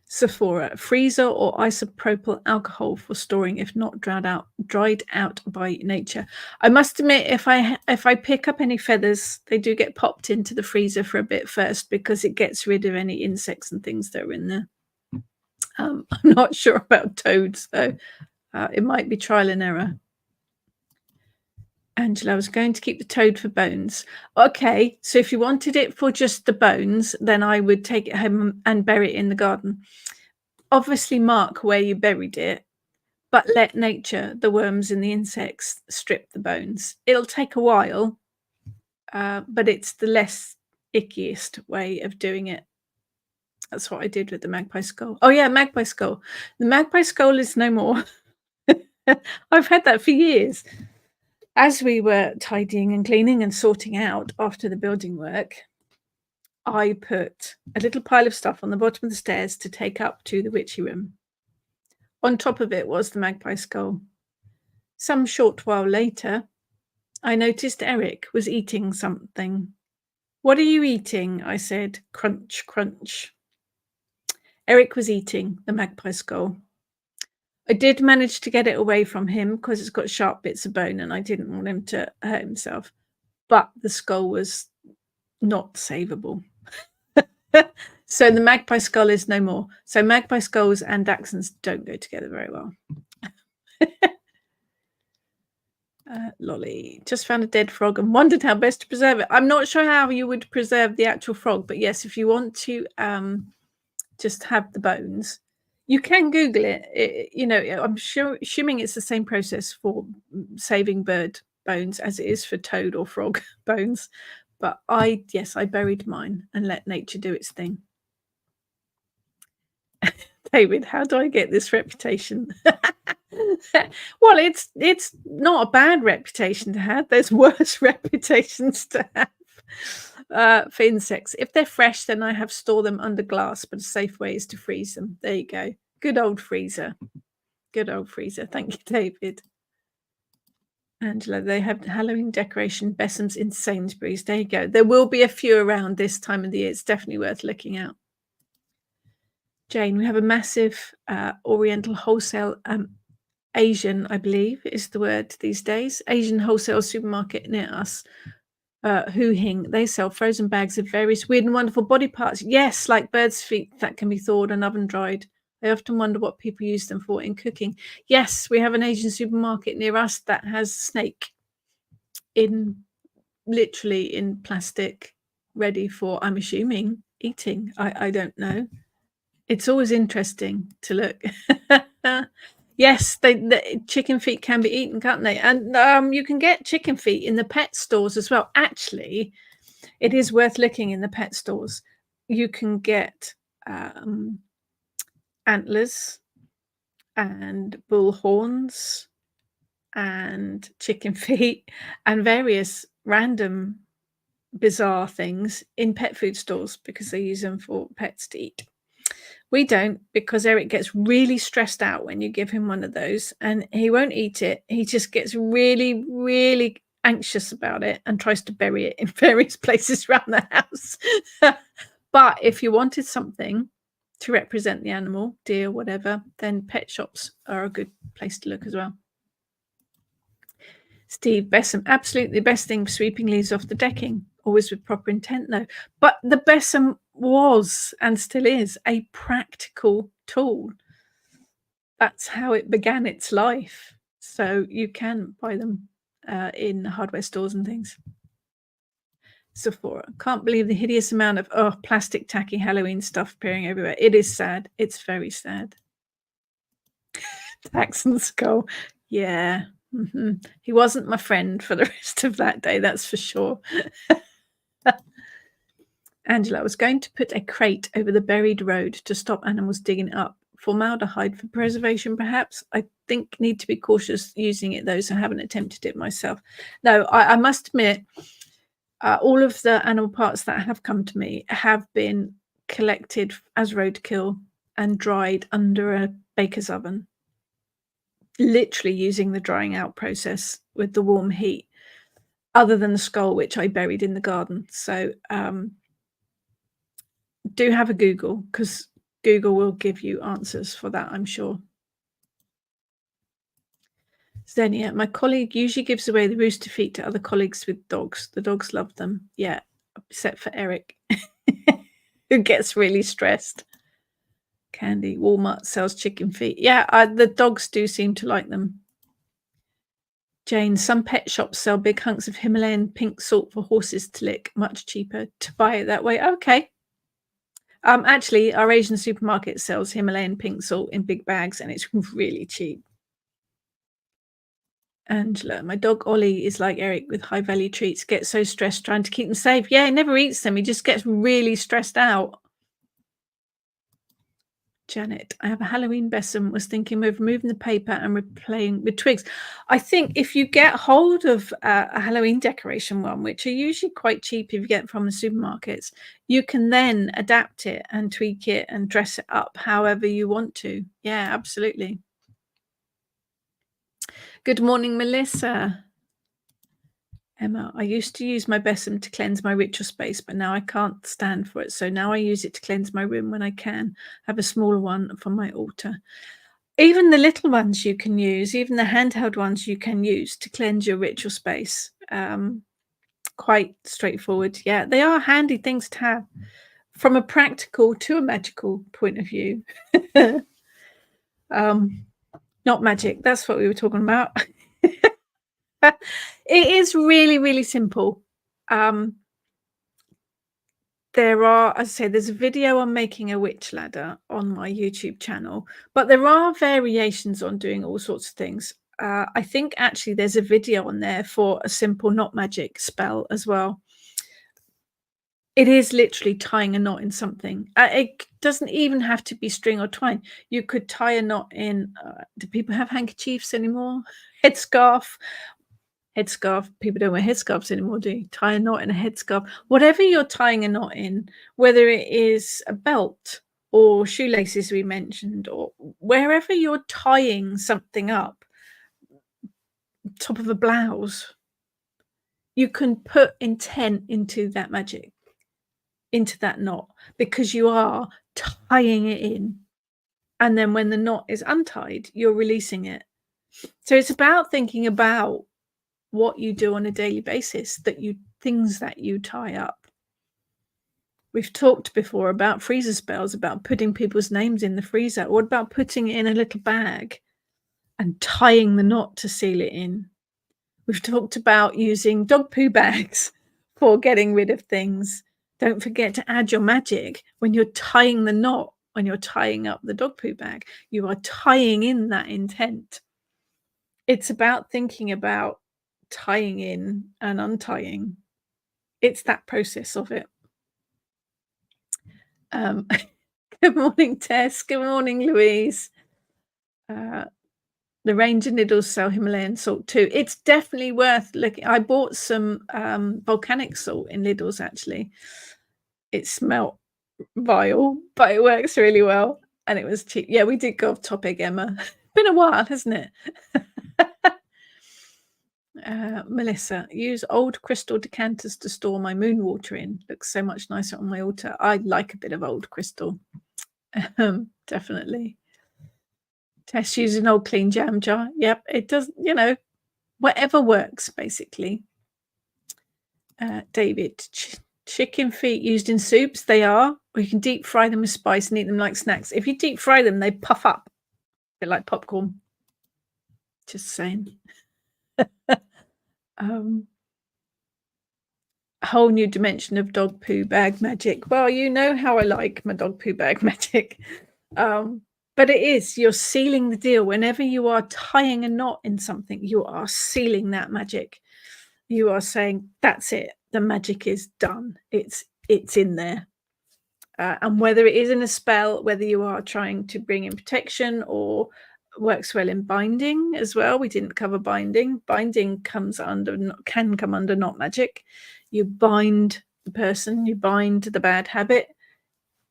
Sephora, freezer or isopropyl alcohol for storing if not dried out by nature. I must admit, if I pick up any feathers, they do get popped into the freezer for a bit first because it gets rid of any insects and things that are in there. I'm not sure about toads though. It might be trial and error. Angela, I was going to keep the toad for bones. Okay, so if you wanted it for just the bones, then I would take it home and bury it in the garden. Obviously mark where you buried it, but let nature, the worms and the insects, strip the bones. It'll take a while, but it's the less ickiest way of doing it. That's what I did with the magpie skull. Oh yeah, magpie skull. The magpie skull is no more. I've had that for years. As we were tidying and cleaning and sorting out after the building work, I put a little pile of stuff on the bottom of the stairs to take up to the witchy room. On top of it was the magpie skull. Some short while later, I noticed Eric was eating something. What are you eating? I said. Crunch, crunch. Eric was eating the magpie skull. I did manage to get it away from him because it's got sharp bits of bone and I didn't want him to hurt himself. But the skull was not savable. So the magpie skull is no more. So magpie skulls and dachshunds don't go together very well. Lolly, just found a dead frog and wondered how best to preserve it. I'm not sure how you would preserve the actual frog, but yes, if you want to just have the bones, you can Google it. You know, I'm assuming it's the same process for saving bird bones as it is for toad or frog bones. But I buried mine and let nature do its thing. David, how do I get this reputation? Well, it's not a bad reputation to have. There's worse reputations to have for insects. If they're fresh, then I have store them under glass, but a safe way is to freeze them. There you go. Good old freezer. Good old freezer. Thank you, David. Angela, they have Halloween decoration besoms in Sainsbury's. There you go. There will be a few around this time of the year. It's definitely worth looking out. Jane, we have a massive Oriental wholesale, Asian, I believe is the word these days, Asian wholesale supermarket near us, Hu Hing. They sell frozen bags of various weird and wonderful body parts. Yes, like bird's feet that can be thawed and oven dried. I often wonder what people use them for in cooking. Yes, we have an Asian supermarket near us that has snake literally in plastic, ready for, I'm assuming, eating. I don't know. It's always interesting to look. Yes, the chicken feet can be eaten, can't they? And you can get chicken feet in the pet stores as well. Actually, it is worth looking in the pet stores. You can get antlers and bull horns and chicken feet and various random bizarre things in pet food stores because they use them for pets to eat. We don't, because Eric gets really stressed out when you give him one of those, and he won't eat it. He just gets really, really anxious about it and tries to bury it in various places around the house. But if you wanted something to represent the animal, deer, whatever, then pet shops are a good place to look as well. Steve Besom, absolutely the best thing, sweeping leaves off the decking, always with proper intent though. But the Besom was and still is a practical tool. That's how it began its life. So you can buy them in hardware stores and things. Sephora, can't believe the hideous amount of plastic tacky Halloween stuff appearing everywhere. It is sad. It's very sad. Taxon skull. Yeah. He wasn't my friend for the rest of that day, that's for sure. Angela, I was going to put a crate over the buried road to stop animals digging it up. Formaldehyde for preservation, perhaps. I think need to be cautious using it, though, so I haven't attempted it myself. No, I must admit, all of the animal parts that have come to me have been collected as roadkill and dried under a baker's oven. Literally using the drying out process with the warm heat, other than the skull, which I buried in the garden. So do have a Google, because Google will give you answers for that, I'm sure. Xenia, my colleague usually gives away the rooster feet to other colleagues with dogs. The dogs love them. Yeah, except for Eric, who gets really stressed. Candy, Walmart sells chicken feet. Yeah, the dogs do seem to like them. Jane, some pet shops sell big hunks of Himalayan pink salt for horses to lick. Much cheaper to buy it that way. Okay. Actually, our Asian supermarket sells Himalayan pink salt in big bags, and it's really cheap. Angela, my dog Ollie is like Eric with high value treats. Gets so stressed trying to keep them safe. Yeah, he never eats them. He just gets really stressed out. Janet, I have a Halloween besom. Was thinking of removing the paper and replaying with twigs. I think if you get hold of a Halloween decoration one, which are usually quite cheap if you get from the supermarkets, you can then adapt it and tweak it and dress it up however you want to. Yeah, absolutely. Good morning, Melissa. Emma, I used to use my besom to cleanse my ritual space, but now I can't stand for it. So now I use it to cleanse my room when I can. I have a smaller one for my altar. Even the little ones you can use, even the handheld ones you can use to cleanse your ritual space. Quite straightforward. Yeah, they are handy things to have from a practical to a magical point of view. Not magic. That's what we were talking about. It is really, really simple. There are, as I say, there's a video on making a witch ladder on my YouTube channel, but there are variations on doing all sorts of things. I think actually there's a video on there for a simple not magic spell as well. It is literally tying a knot in something. It doesn't even have to be string or twine. You could tie a knot in, do people have handkerchiefs anymore? Headscarf. Headscarf. People don't wear headscarves anymore, do you? Tie a knot in a headscarf. Whatever you're tying a knot in, whether it is a belt or shoelaces we mentioned, or wherever you're tying something up, top of a blouse, you can put intent into that magic, into that knot, because you are tying it in. And then when the knot is untied, you're releasing it. So it's about thinking about what you do on a daily basis, things that you tie up. We've talked before about freezer spells, about putting people's names in the freezer. What about putting it in a little bag and tying the knot to seal it in? We've talked about using dog poo bags for getting rid of things. Don't forget to add your magic when you're tying the knot, when you're tying up the dog poo bag. You are tying in that intent. It's about thinking about tying in and untying. It's that process of it. Good morning, Tess. Good morning, Louise. The Ranger Needles sell Himalayan salt too. It's definitely worth looking. I bought some volcanic salt in Lidl's actually. It smelled vile, but it works really well, and it was cheap. Yeah, we did go off topic, Emma. Been a while, hasn't it? Melissa, use old crystal decanters to store my moon water in. Looks so much nicer on my altar. I like a bit of old crystal. Definitely. Tess, use an old clean jam jar. Yep, it does, whatever works, basically. David, chicken feet used in soups. They are. Or you can deep fry them with spice and eat them like snacks. If you deep fry them, they puff up. A bit like popcorn. Just saying. A whole new dimension of dog poo bag magic. Well, you know how I like my dog poo bag magic. But it is, you're sealing the deal. Whenever you are tying a knot in something, you are sealing that magic. You are saying, that's it. The magic is done. It's in there. And whether it is in a spell, whether you are trying to bring in protection or works well in binding as well. We didn't cover binding. Binding can come under knot magic. You bind the person, you bind the bad habit,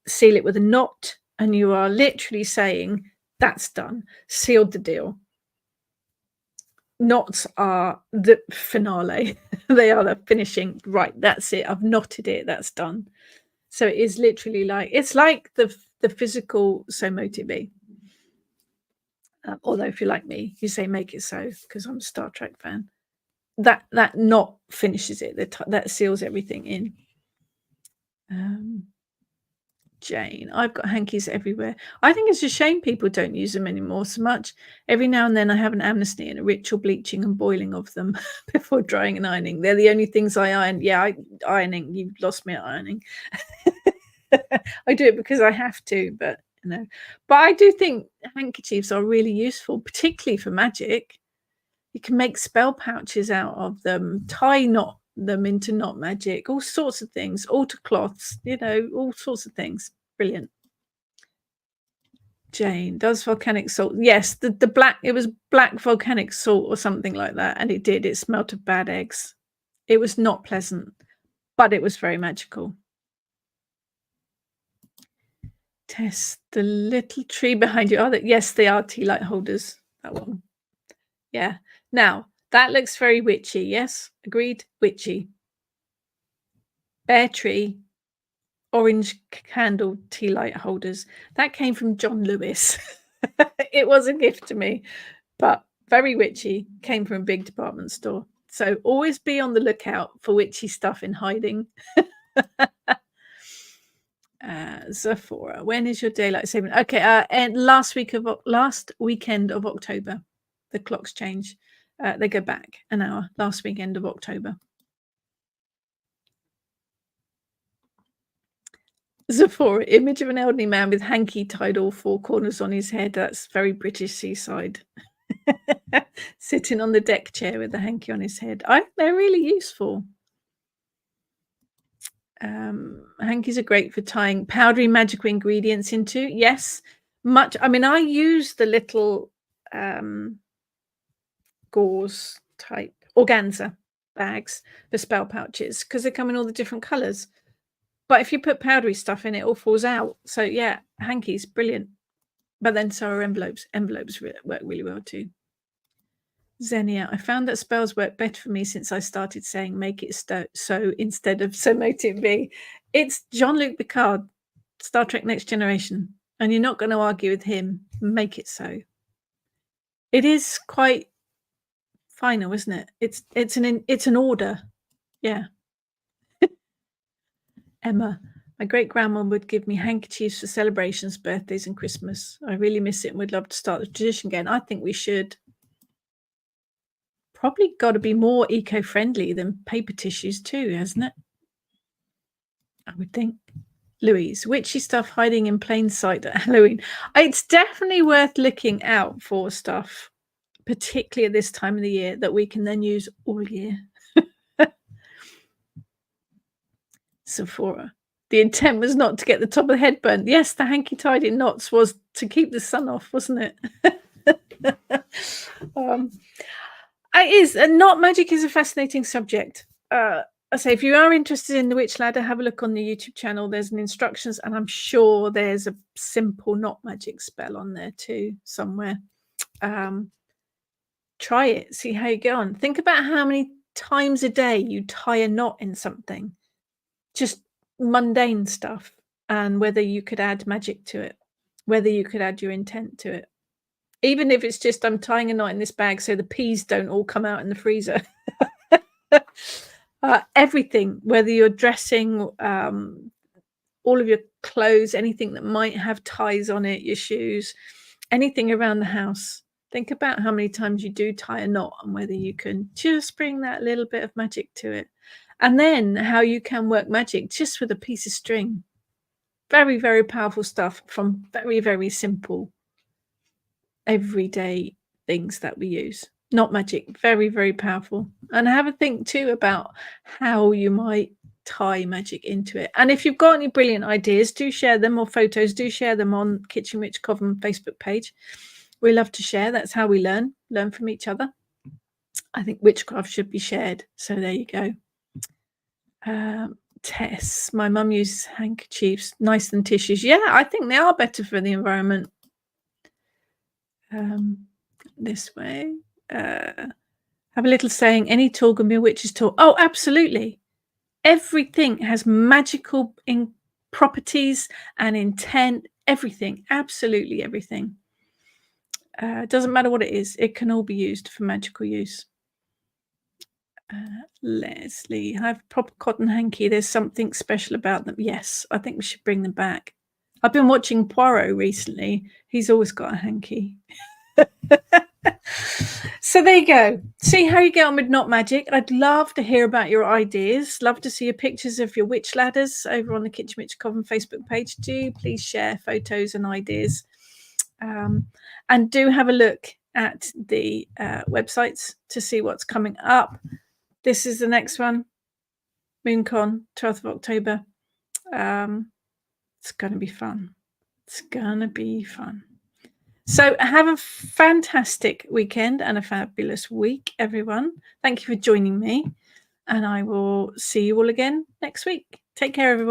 seal it with a knot, and you are literally saying, that's done, sealed the deal. Knots are the finale. They are the finishing. Right, that's it. I've knotted it. That's done. So it is literally it's like the physical so motive be. Although if you're like me, you say make it so, because I'm a Star Trek fan. That knot finishes it. That seals everything in. Jane, I've got hankies everywhere. I think it's a shame people don't use them anymore so much. Every now and then I have an amnesty and a ritual bleaching and boiling of them before drying and ironing. They're the only things I iron. Yeah, ironing. You've lost me at ironing. I do it because I have to, but But I do think handkerchiefs are really useful, particularly for magic. You can make spell pouches out of them, tie them into knot magic, all sorts of things, altar cloths, all sorts of things. Brilliant. Jane, does volcanic salt? Yes, the black, it was black volcanic salt or something like that, and it smelt of bad eggs. It was not pleasant, but it was very magical. Test the little tree behind you. Yes, they are tea light holders. That one. Yeah. Now, that looks very witchy. Yes, agreed. Witchy. Bear tree, orange candle tea light holders. That came from John Lewis. It was a gift to me, but very witchy. Came from a big department store. So always be on the lookout for witchy stuff in hiding. Zephora, when is your daylight saving? Okay, and last weekend of October, the clocks change. They go back an hour. Last weekend of October. Zephora, image of an elderly man with hanky tied all four corners on his head. That's very British seaside. Sitting on the deck chair with the hanky on his head. They're really useful. Hankies are great for tying powdery magical ingredients into. Yes, much. I mean, I use the little gauze type organza bags for spell pouches because they come in all the different colors. But if you put powdery stuff in, it all falls out. So yeah, hankies, brilliant. But then so are envelopes. Envelopes work really well too. Xenia, I found that spells work better for me since I started saying make it so instead of so mote it be. It's Jean-Luc Picard, Star Trek Next Generation, and you're not going to argue with him. Make it so. It is quite final, isn't it? It's an order. Yeah. Emma, my great-grandma would give me handkerchiefs for celebrations, birthdays, and Christmas. I really miss it and would love to start the tradition again. I think we should. Probably got to be more eco-friendly than paper tissues too, hasn't it? I would think. Louise, witchy stuff hiding in plain sight at Halloween. It's definitely worth looking out for stuff, particularly at this time of the year, that we can then use all year. Sephora. The intent was not to get the top of the head burnt. Yes, the hanky tied in knots was to keep the sun off, wasn't it? It is. And knot magic is a fascinating subject. I say, if you are interested in the Witch Ladder, have a look on the YouTube channel. There's an instructions, and I'm sure there's a simple not magic spell on there too somewhere. Try it, see how you get on. Think about how many times a day you tie a knot in something, just mundane stuff, and whether you could add magic to it, whether you could add your intent to it. Even if it's just, I'm tying a knot in this bag so the peas don't all come out in the freezer. Everything, whether you're dressing, all of your clothes, anything that might have ties on it, your shoes, anything around the house. Think about how many times you do tie a knot and whether you can just bring that little bit of magic to it. And then how you can work magic just with a piece of string. Very, very powerful stuff from very, very simple everyday things that we use. Not magic, very, very powerful. And have a think too about how you might tie magic into it. And if you've got any brilliant ideas, do share them, or photos, do share them on Kitchen Witch Coven Facebook page. We love to share. That's how we learn from each other. I think witchcraft should be shared. So there you go. Tess, my mum uses handkerchiefs nicer than tissues. Yeah, I think they are better for the environment. This way. Have a little saying, any tool can be a witch's tool. Oh, absolutely. Everything has magical properties and intent. Everything, absolutely everything. Doesn't matter what it is. It can all be used for magical use. Leslie, I have a proper cotton hanky. There's something special about them. Yes, I think we should bring them back. I've been watching Poirot recently. He's always got a hanky. So there you go. See how you get on with Not Magic. I'd love to hear about your ideas. Love to see your pictures of your witch ladders over on the Kitchen Witch Coven Facebook page. Do please share photos and ideas. And do have a look at the websites to see what's coming up. This is the next one. MoonCon, 12th of October. It's going to be fun. It's going to be fun. So have a fantastic weekend and a fabulous week, everyone. Thank you for joining me. And I will see you all again next week. Take care, everyone.